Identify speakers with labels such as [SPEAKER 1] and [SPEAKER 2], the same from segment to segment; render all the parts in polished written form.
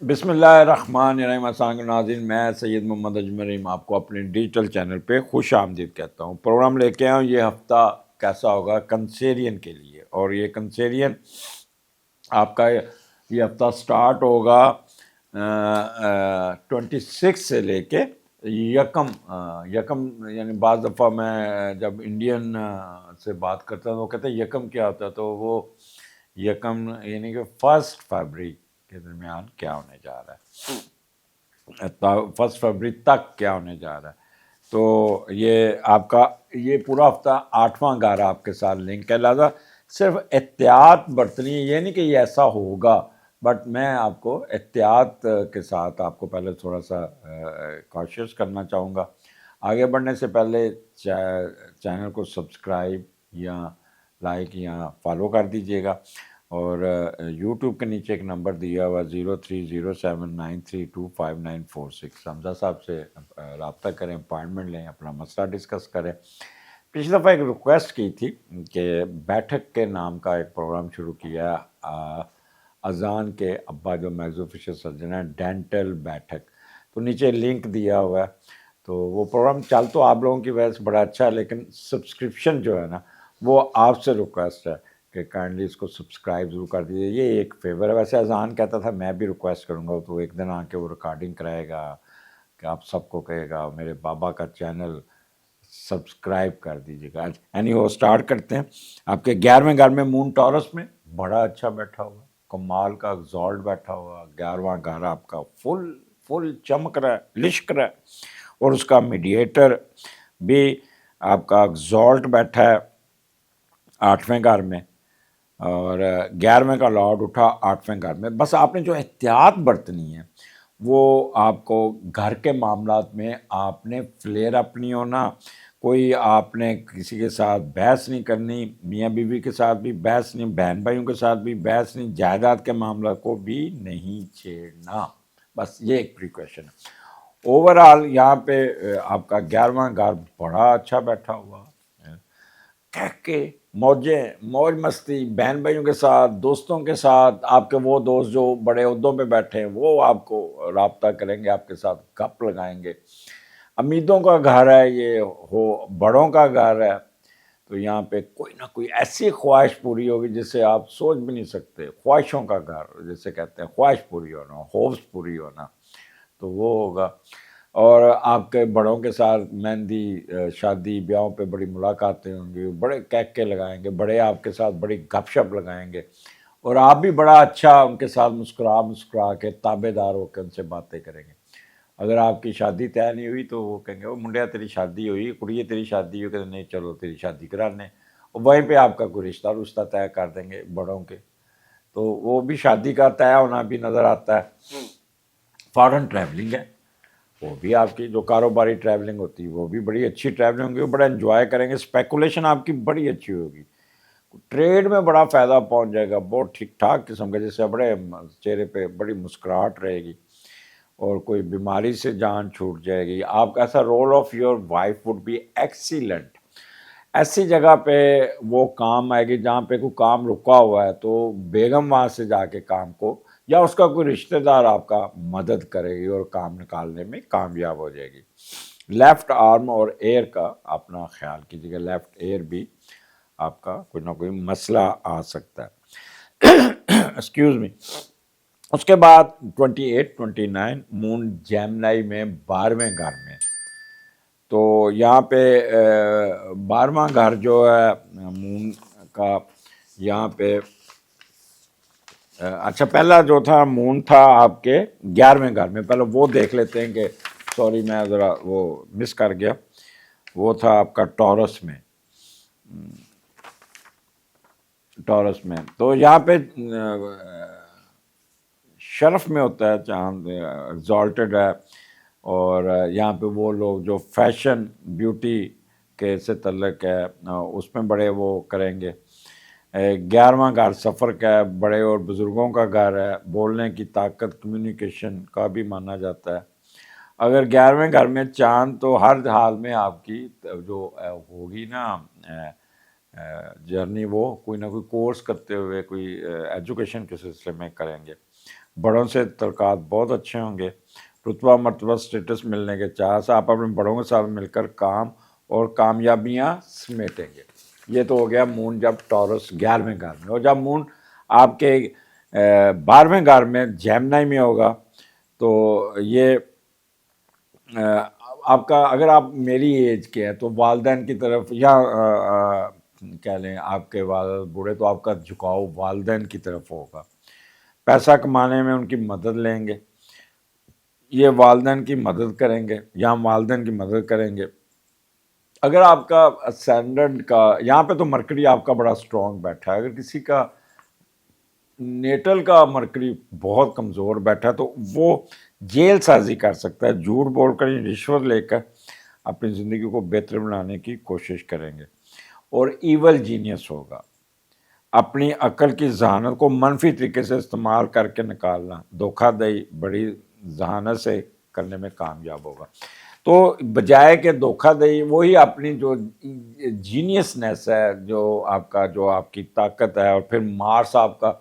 [SPEAKER 1] بسم اللہ الرحمن الرحیم۔ السلام علیکم ناظرین، میں سید محمد اجمریم آپ کو اپنے ڈیجیٹل چینل پہ خوش آمدید کہتا ہوں۔ پروگرام لے کے آیا ہوں، یہ ہفتہ کیسا ہوگا کنسیرین کے لیے، اور یہ کنسیرین آپ کا یہ ہفتہ سٹارٹ ہوگا 26 سے لے کے یکم یعنی بعض دفعہ میں جب انڈین سے بات کرتا ہوں وہ کہتے ہیں یکم کیا ہوتا ہے، تو وہ یکم یعنی کہ 1 فروری کے درمیان کیا ہونے جا رہا ہے، 1 فروری تک کیا ہونے جا رہا ہے۔ تو یہ آپ کا یہ پورا ہفتہ 8واں گارہ آپ کے ساتھ لنک ہے، لہٰذا صرف احتیاط برتنی ہے، یہ نہیں کہ یہ ایسا ہوگا، بٹ میں آپ کو احتیاط کے ساتھ آپ کو پہلے تھوڑا سا کاشیس کرنا چاہوں گا۔ آگے بڑھنے سے پہلے چینل کو سبسکرائب یا لائک یا فالو کر دیجیے گا، اور یوٹیوب کے نیچے ایک نمبر دیا ہوا 030793254946، حمزہ صاحب سے رابطہ کریں، اپائنٹمنٹ لیں، اپنا مسئلہ ڈسکس کریں۔ پچھلی دفعہ ایک ریکویسٹ کی تھی کہ بیٹھک کے نام کا ایک پروگرام شروع کیا اذان کے ابا جو میگزو فشر سرجن ہیں، ڈینٹل بیٹھک، تو نیچے لنک دیا ہوا ہے۔ تو وہ پروگرام چل تو آپ لوگوں کی وجہ سے بڑا اچھا ہے، لیکن سبسکرپشن جو ہے نا وہ آپ سے ریکویسٹ ہے کہ کائنڈلی اس کو سبسکرائب ضرور کر دیجیے، یہ ایک فیور ہے۔ ویسے اذان کہتا تھا میں بھی ریکویسٹ کروں گا، تو ایک دن آ کے وہ ریکارڈنگ کرائے گا کہ آپ سب کو کہے گا میرے بابا کا چینل سبسکرائب کر دیجیے گا۔ یعنی وہ سٹارٹ کرتے ہیں۔ آپ کے 11ویں گھر میں مون ٹورس میں بڑا اچھا بیٹھا ہوا، کمال کا ایگزالٹ بیٹھا ہوا، 11واں گھر آپ کا فل چمک رہا ہے، لشک رہا ہے، اور اس کا میڈیٹر بھی آپ کا ایگزالٹ بیٹھا ہے 8ویں گھر میں، اور 11ویں کا لارڈ اٹھا 8ویں گھر میں۔ بس آپ نے جو احتیاط برتنی ہے وہ آپ کو گھر کے معاملات میں آپ نے فلیئر اپ نہیں ہونا، کوئی آپ نے کسی کے ساتھ بحث نہیں کرنی، میاں بیوی کے ساتھ بھی بحث نہیں، بہن بھائیوں کے ساتھ بھی بحث نہیں، جائیداد کے معاملات کو بھی نہیں چھیڑنا، بس یہ ایک پریکاشن ہے۔ اوورآل یہاں پہ آپ کا 11واں گھر بڑا اچھا بیٹھا ہوا، کہہ کے موج مستی بہن بھائیوں کے ساتھ، دوستوں کے ساتھ، آپ کے وہ دوست جو بڑے عہدوں پہ بیٹھے ہیں وہ آپ کو رابطہ کریں گے، آپ کے ساتھ گپ لگائیں گے۔ امیدوں کا گھر ہے یہ، ہو بڑوں کا گھر ہے، تو یہاں پہ کوئی نہ کوئی ایسی خواہش پوری ہوگی جسے آپ سوچ بھی نہیں سکتے۔ خواہشوں کا گھر جسے کہتے ہیں، خواہش پوری ہونا، ہوپس پوری ہونا، تو وہ ہوگا۔ اور آپ کے بڑوں کے ساتھ مہندی شادی بیاہوں پہ بڑی ملاقاتیں ہوں گی، بڑے کہکے لگائیں گے، بڑے آپ کے ساتھ بڑی گپ شپ لگائیں گے، اور آپ بھی بڑا اچھا ان کے ساتھ مسکرا کے تابے دار ہو کے ان سے باتیں کریں گے۔ اگر آپ کی شادی طے نہیں ہوئی تو وہ کہیں گے وہ منڈیا تیری شادی ہوئی، کڑیے تیری شادی ہوئی، کہ نہیں چلو تیری شادی کرانے، اور وہیں پہ آپ کا کوئی رشتہ طے کر دیں گے بڑوں کے۔ تو وہ بھی شادی کا طے ہونا بھی نظر آتا ہے۔ فارن ٹریولنگ ہے، وہ بھی آپ کی جو کاروباری ٹریولنگ ہوتی ہے وہ بھی بڑی اچھی ٹریولنگ ہوگی، وہ بڑا انجوائے کریں گے، اسپیکولیشن آپ کی بڑی اچھی ہوگی، ٹریڈ میں بڑا فائدہ پہنچ جائے گا، بہت ٹھیک ٹھاک قسم کے، جیسے بڑے چہرے پہ بڑی مسکراہٹ رہے گی، اور کوئی بیماری سے جان چھوٹ جائے گی۔ آپ کا ایسا role of your wife would be excellent, ایسی جگہ پہ وہ کام آئے گی جہاں پہ کوئی کام رکا ہوا ہے تو بیگم وہاں سے جا کے کام کو، یا اس کا کوئی رشتہ دار آپ کا مدد کرے گی اور کام نکالنے میں کامیاب ہو جائے گی۔ لیفٹ آرم اور ایئر کا اپنا خیال کیجیے گا، لیفٹ ایئر بھی آپ کا کوئی نہ کوئی مسئلہ آ سکتا ہے۔ Excuse me. اس کے بعد 28 29 مون جیمنائی میں 12ویں گھر میں، تو یہاں پہ 12واں گھر جو ہے مون کا، یہاں پہ اچھا پہلا جو تھا مون تھا آپ کے 11ویں گھر میں، پہلے وہ دیکھ لیتے ہیں کہ سوری میں ذرا وہ مس کر گیا، وہ تھا آپ کا ٹورس میں، تو یہاں پہ شرف میں ہوتا ہے، چاند ایگزالٹڈ ہے، اور یہاں پہ وہ لوگ جو فیشن بیوٹی کے سے تعلق ہے اس میں بڑے وہ کریں گے۔ 11واں گھر سفر کا ہے، بڑے اور بزرگوں کا گھر ہے، بولنے کی طاقت کمیونیکیشن کا بھی مانا جاتا ہے۔ اگر 11ویں گھر میں چاند، تو ہر حال میں آپ کی جو ہوگی نا جرنی وہ کوئی نہ کوئی کورس کرتے ہوئے کوئی ایجوکیشن کے سلسلے میں کریں گے. بڑوں سے تعلقات بہت اچھے ہوں گے. رتبہ مرتبہ اسٹیٹس ملنے کے چاہ سے آپ اپنے بڑوں کے ساتھ مل کر کام اور کامیابیاں سمیٹیں گے. یہ تو ہو گیا مون جب ٹورس 11ویں گھر میں. اور جب مون آپ کے 12ویں گھر میں جیمنائی میں ہوگا تو یہ آپ کا، اگر آپ میری ایج کے ہیں تو والدین کی طرف، یا کہہ لیں آپ کے والد بوڑھے، تو آپ کا جھکاؤ والدین کی طرف ہوگا. پیسہ کمانے میں ان کی مدد لیں گے، یہ والدین کی مدد کریں گے یا ہم والدین کی مدد کریں گے. اگر آپ کا اسٹینڈرڈ کا، یہاں پہ تو مرکری آپ کا بڑا سٹرونگ بیٹھا ہے. اگر کسی کا نیٹل کا مرکری بہت کمزور بیٹھا ہے تو وہ جیل سازی کر سکتا ہے. جھوٹ بول کر، رشوت لے کر اپنی زندگی کو بہتر بنانے کی کوشش کریں گے. اور ایول جینیس ہوگا، اپنی عقل کی ذہانت کو منفی طریقے سے استعمال کر کے نکالنا. دھوکہ دہی بڑی ذہانت سے کرنے میں کامیاب ہوگا. تو بجائے کہ دھوکہ دہی، وہی اپنی جو جینیسنیس ہے، جو آپ کی طاقت ہے. اور پھر مارس آپ کا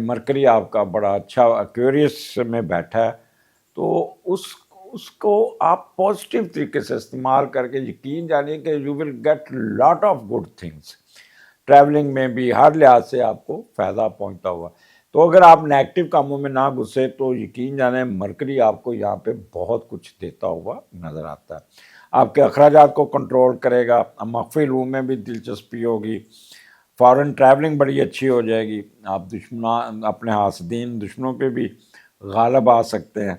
[SPEAKER 1] مرکری آپ کا بڑا اچھا ایکویریس میں بیٹھا ہے. تو اس کو آپ پازیٹیو طریقے سے استعمال کر کے یقین جانیے کہ you will get lot of good things. Travelling میں بھی ہر لحاظ سے آپ کو فائدہ پہنچتا ہوا. تو اگر آپ نیگیٹو کاموں میں نہ گھسے تو یقین جانیں مرکری آپ کو یہاں پہ بہت کچھ دیتا ہوا نظر آتا ہے. آپ کے اخراجات کو کنٹرول کرے گا. مخفی علوم میں بھی دلچسپی ہوگی. فارن ٹریولنگ بڑی اچھی ہو جائے گی. آپ اپنے حاسدین دشمنوں پہ بھی غالب آ سکتے ہیں.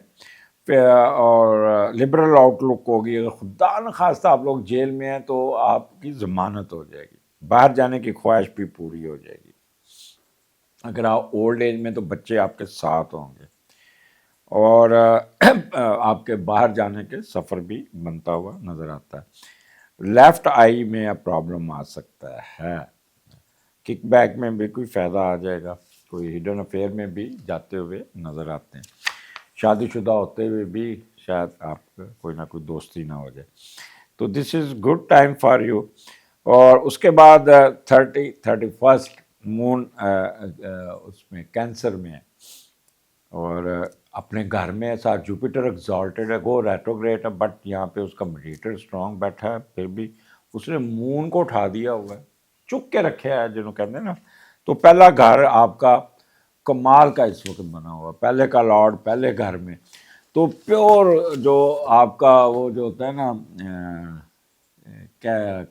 [SPEAKER 1] اور لبرل آؤٹ لک ہوگی. اگر خدا نخواستہ آپ لوگ جیل میں ہیں تو آپ کی ضمانت ہو جائے گی. باہر جانے کی خواہش بھی پوری ہو جائے گی. اگر آپ اولڈ ایج میں تو بچے آپ کے ساتھ ہوں گے. اور آپ کے باہر جانے کے سفر بھی بنتا ہوا نظر آتا ہے. لیفٹ آئی میں پرابلم آ سکتا ہے. کک بیک میں بھی کوئی فائدہ آ جائے گا. کوئی ہڈن افیئر میں بھی جاتے ہوئے نظر آتے ہیں. شادی شدہ ہوتے ہوئے بھی شاید آپ کا کوئی نہ کوئی دوستی نہ ہو جائے. تو this is good time for you. اور اس کے بعد 31 مون اس میں کینسر میں ہے. اور اپنے گھر میں ساتھ جوپیٹر ایگزالٹڈ ہے، گو ریٹروگریڈ ہے، بٹ یہاں پہ اس کا میڈیٹر اسٹرانگ بیٹھا ہے. پھر بھی اس نے مون کو اٹھا دیا ہوا ہے، چک کے رکھے ہے جنہوں کہتے ہیں نا. تو پہلا گھر آپ کا کمال کا اس وقت بنا ہوا، پہلے کا لارڈ پہلے گھر میں. تو پیور جو آپ کا وہ جو ہوتا ہے نا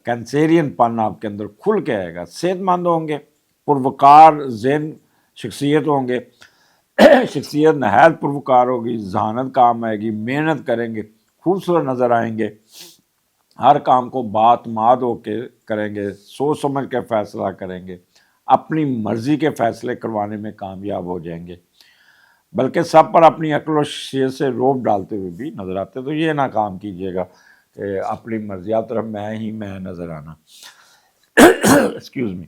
[SPEAKER 1] کینسیرین پن آپ کے اندر کھل کے آئے گا. صحت مند ہوں گے، پروقار ذہن شخصیت ہوں گے. شخصیت نہایت پروقار ہوگی، ذہانت کام آئے گی، محنت کریں گے، خوبصورت نظر آئیں گے. ہر کام کو بات ماد ہو کے کریں گے، سوچ سمجھ کے فیصلہ کریں گے، اپنی مرضی کے فیصلے کروانے میں کامیاب ہو جائیں گے. بلکہ سب پر اپنی عقل و شعور سے روب ڈالتے ہوئے بھی نظر آتے. تو یہ نہ کام کیجیے گا کہ اپنی مرضی آپ طرف میں نظر آنا. Excuse me.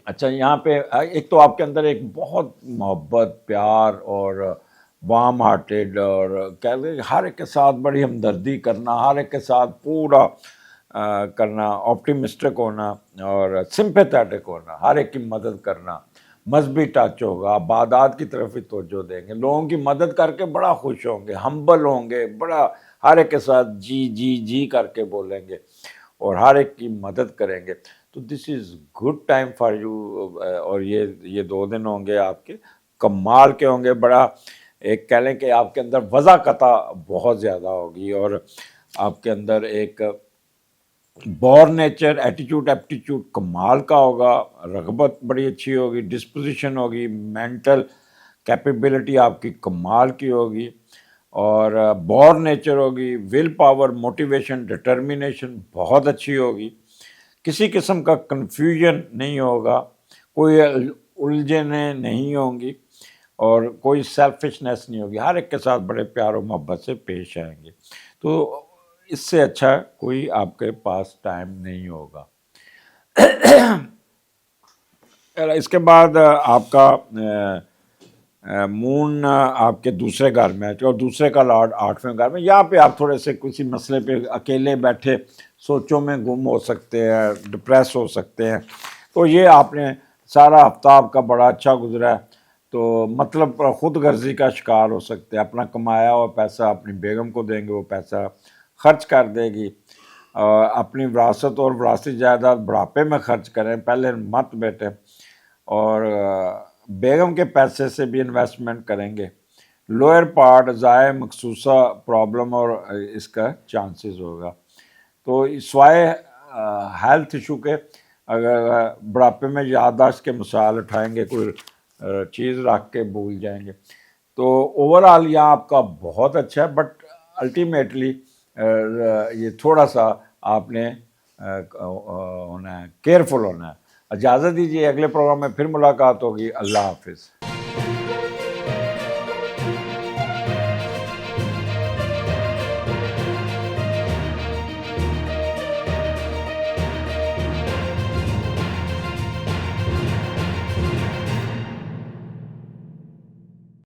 [SPEAKER 1] اچھا، یہاں پہ ایک تو آپ کے اندر ایک بہت محبت، پیار اور وارم ہارٹیڈ، اور کہہ لیں ہر ایک کے ساتھ بڑی ہمدردی کرنا، ہر ایک کے ساتھ پورا کرنا، آپٹیمسٹک ہونا اور سمپیتھیٹک ہونا، ہر ایک کی مدد کرنا. مذہبی ٹچ ہوگا، عبادات کی طرف ہی توجہ دیں گے، لوگوں کی مدد کر کے بڑا خوش ہوں گے، ہمبل ہوں گے، بڑا ہر ایک کے ساتھ جی جی جی کر کے بولیں گے اور ہر ایک کی مدد کریں گے. تو this is good time for you. اور یہ 2 دن ہوں گے آپ کے کمال کے ہوں گے. بڑا ایک کہہ لیں کہ آپ کے اندر وضاقتہ بہت زیادہ ہوگی، اور آپ کے اندر ایک بور نیچر ایٹیٹیوڈ ایپٹیٹیوڈ کمال کا ہوگا. رغبت بڑی اچھی ہوگی، ڈسپوزیشن ہوگی، مینٹل کیپیبلٹی آپ کی کمال کی ہوگی، اور بور نیچر ہوگی. ول پاور، موٹیویشن، ڈٹرمینیشن بہت اچھی ہوگی. کسی قسم کا کنفیوژن نہیں ہوگا، کوئی الجھنیں نہیں ہوں گی، اور کوئی سیلفشنس نہیں ہوگی. ہر ایک کے ساتھ بڑے پیار و محبت سے پیش آئیں گے. تو اس سے اچھا کوئی آپ کے پاس ٹائم نہیں ہوگا. اس کے بعد آپ کا مون آپ کے دوسرے گھر میں ہے اور دوسرے کا لارڈ 8ویں گھر میں، یہاں پہ آپ تھوڑے سے کسی مسئلے پہ اکیلے بیٹھے سوچوں میں گم ہو سکتے ہیں، ڈپریس ہو سکتے ہیں. تو یہ آپ نے سارا ہفتہ آپ کا بڑا اچھا گزرا ہے، تو مطلب خود غرضی کا شکار ہو سکتے ہیں. اپنا کمایا ہوا پیسہ اپنی بیگم کو دیں گے، وہ پیسہ خرچ کر دے گی. اپنی وراثت اور وراثتی جائیداد بڑھاپے میں خرچ کریں، پہلے مت بیٹھیں. اور بیگم کے پیسے سے بھی انویسٹمنٹ کریں گے. لوئر پارٹ ضائع مخصوصہ پرابلم اور اس کا چانسز ہوگا. تو سوائے ہیلتھ ایشو کے اگر بڑھاپے میں یادداشت کے مسائل اٹھائیں گے، کوئی چیز رکھ کے بھول جائیں گے، تو اوور آل یہاں آپ کا بہت اچھا ہے. بٹ الٹیمیٹلی یہ تھوڑا سا آپ نے ہونا ہے، کیئرفل ہونا ہے. اجازت دیجیے، اگلے پروگرام میں پھر ملاقات ہوگی. اللہ حافظ.